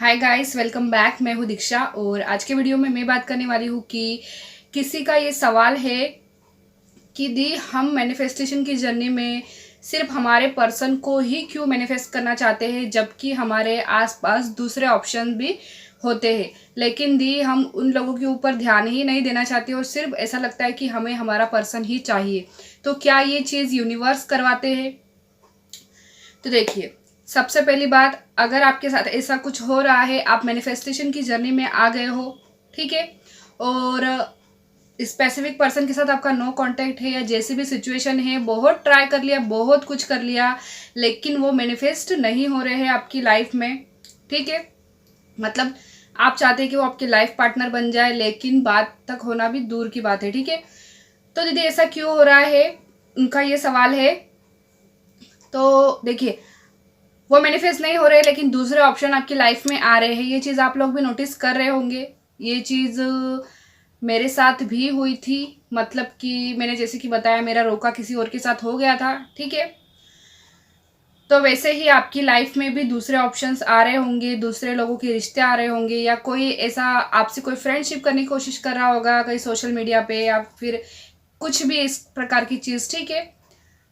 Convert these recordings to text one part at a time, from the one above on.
Hi guys, welcome back. मैं हूँ दीक्षा और आज के वीडियो में मैं बात करने वाली हूँ कि किसी का ये सवाल है कि दी हम मैनिफेस्टेशन की जर्नी में सिर्फ हमारे पर्सन को ही क्यों मैनिफेस्ट करना चाहते हैं, जबकि हमारे आसपास दूसरे ऑप्शन भी होते हैं। लेकिन दी हम उन लोगों के ऊपर ध्यान ही नहीं देना चाहते और सिर्फ ऐसा लगता है कि हमें हमारा पर्सन ही चाहिए। तो क्या ये चीज़ यूनिवर्स करवाते हैं? तो देखिए, सबसे पहली बात, अगर आपके साथ ऐसा कुछ हो रहा है, आप मैनिफेस्टेशन की जर्नी में आ गए हो, ठीक है, और स्पेसिफिक पर्सन के साथ आपका नो कांटेक्ट है या जैसी भी सिचुएशन है, बहुत ट्राई कर लिया, बहुत कुछ कर लिया, लेकिन वो मैनिफेस्ट नहीं हो रहे हैं आपकी लाइफ में, ठीक है। मतलब आप चाहते हैं कि वो आपके लाइफ पार्टनर बन जाए, लेकिन बात तक होना भी दूर की बात है, ठीक है। तो दीदी ऐसा क्यों हो रहा है, उनका ये सवाल है। तो देखिए, वो मैनिफेस्ट नहीं हो रहे लेकिन दूसरे ऑप्शन आपकी लाइफ में आ रहे हैं। ये चीज़ आप लोग भी नोटिस कर रहे होंगे। ये चीज़ मेरे साथ भी हुई थी। मतलब कि मैंने जैसे कि बताया, मेरा रोका किसी और के साथ हो गया था, ठीक है। तो वैसे ही आपकी लाइफ में भी दूसरे ऑप्शंस आ रहे होंगे, दूसरे लोगों के रिश्ते आ रहे होंगे, या कोई ऐसा आपसे कोई फ्रेंडशिप करने की कोशिश कर रहा होगा कहीं सोशल मीडिया पे, या फिर कुछ भी इस प्रकार की चीज़, ठीक है।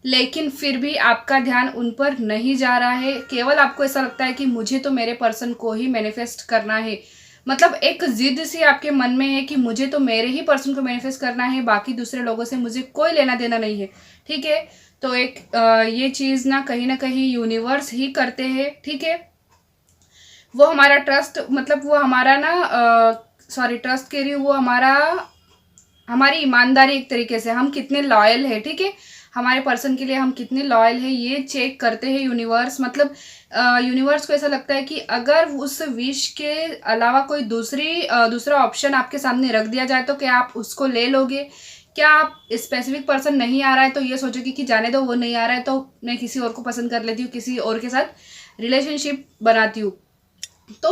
लेकिन फिर भी आपका ध्यान उन पर नहीं जा रहा है। केवल आपको ऐसा लगता है कि मुझे तो मेरे पर्सन को ही मैनिफेस्ट करना है। मतलब एक जिद सी आपके मन में है कि मुझे तो मेरे ही पर्सन को मैनिफेस्ट करना है, बाकी दूसरे लोगों से मुझे कोई लेना देना नहीं है, ठीक है। तो एक ये चीज़ ना कहीं यूनिवर्स ही करते हैं, ठीक है। वो हमारा ट्रस्ट, मतलब वो हमारा ना सॉरी, ट्रस्ट कह रही हूँ, वो हमारी ईमानदारी, एक तरीके से हम कितने लॉयल है, ठीक है। हमारे पर्सन के लिए हम कितने लॉयल है, ये चेक करते हैं यूनिवर्स। मतलब यूनिवर्स को ऐसा लगता है कि अगर उस विश के अलावा कोई दूसरा ऑप्शन आपके सामने रख दिया जाए तो क्या आप उसको ले लोगे? क्या आप स्पेसिफिक पर्सन नहीं आ रहा है तो ये सोचोगे कि जाने दो, वो नहीं आ रहा है तो मैं किसी और को पसंद कर लेती हूँ, किसी और के साथ रिलेशनशिप बनाती हूँ। तो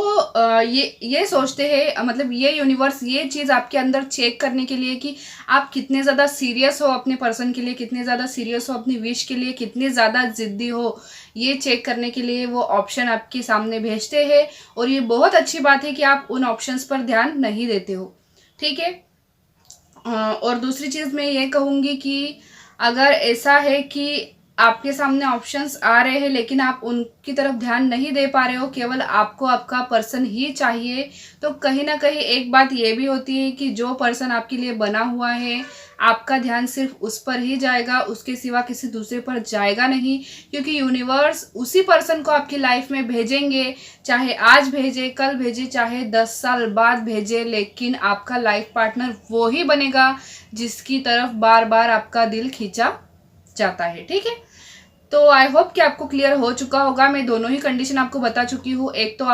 ये सोचते हैं, मतलब ये यूनिवर्स ये चीज़ आपके अंदर चेक करने के लिए कि आप कितने ज़्यादा सीरियस हो अपने पर्सन के लिए, कितने ज़्यादा सीरियस हो अपनी विश के लिए, कितने ज़्यादा ज़िद्दी हो, ये चेक करने के लिए वो ऑप्शन आपके सामने भेजते हैं। और ये बहुत अच्छी बात है कि आप उन ऑप्शंस पर ध्यान नहीं देते हो, ठीक है। और दूसरी चीज़ मैं ये कहूँगी कि अगर ऐसा है कि आपके सामने ऑप्शंस आ रहे हैं लेकिन आप उनकी तरफ ध्यान नहीं दे पा रहे हो, केवल आपको आपका पर्सन ही चाहिए, तो कहीं ना कहीं एक बात ये भी होती है कि जो पर्सन आपके लिए बना हुआ है, आपका ध्यान सिर्फ उस पर ही जाएगा, उसके सिवा किसी दूसरे पर जाएगा नहीं। क्योंकि यूनिवर्स उसी पर्सन को आपकी लाइफ में भेजेंगे, चाहे आज भेजे, कल भेजे, चाहे 10 साल बाद भेजे, लेकिन आपका लाइफ पार्टनर वो ही बनेगा जिसकी तरफ बार बार आपका दिल खींचा जाता है, ठीक है। तो आई होप कि आपको क्लियर हो चुका होगा। मैं दोनों ही कंडीशन आपको बता चुकी हूँ। एक तो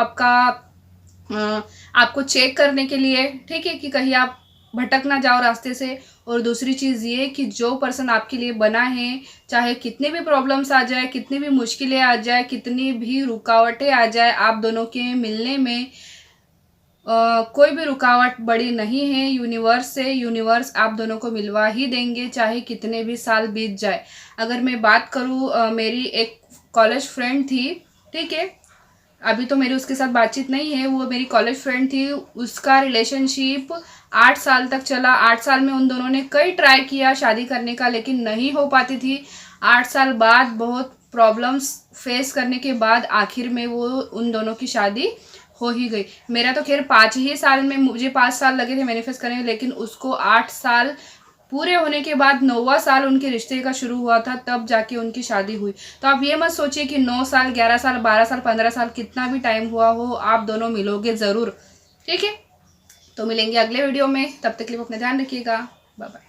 आपको चेक करने के लिए, ठीक है, कि कहीं आप भटक ना जाओ रास्ते से, और दूसरी चीज़ ये कि जो पर्सन आपके लिए बना है, चाहे कितनी भी प्रॉब्लम्स आ जाए, कितनी भी मुश्किलें आ जाए, कितनी भी रुकावटें आ जाए, आप दोनों के मिलने में कोई भी रुकावट बड़ी नहीं है। यूनिवर्स आप दोनों को मिलवा ही देंगे, चाहे कितने भी साल बीत जाए। अगर मैं बात करूँ, मेरी एक कॉलेज फ्रेंड थी, ठीक है, अभी तो मेरी उसके साथ बातचीत नहीं है, वो मेरी कॉलेज फ्रेंड थी। उसका रिलेशनशिप 8 साल तक चला। 8 साल में उन दोनों ने कई ट्राई किया शादी करने का, लेकिन नहीं हो पाती थी। 8 साल बाद बहुत प्रॉब्लम्स फेस करने के बाद आखिर में वो उन दोनों की शादी हो ही गई। मेरा तो खैर 5 ही साल में, मुझे 5 साल लगे थे मैनिफेस्ट करने में, लेकिन उसको 8 साल पूरे होने के बाद 9वां साल उनके रिश्ते का शुरू हुआ था, तब जाके उनकी शादी हुई। तो आप ये मत सोचिए कि 9 साल, 11 साल, 12 साल, 15 साल, कितना भी टाइम हुआ हो, आप दोनों मिलोगे ज़रूर, ठीक है। तो मिलेंगे अगले वीडियो में, तब तक के लिए अपना ध्यान रखिएगा। Bye bye.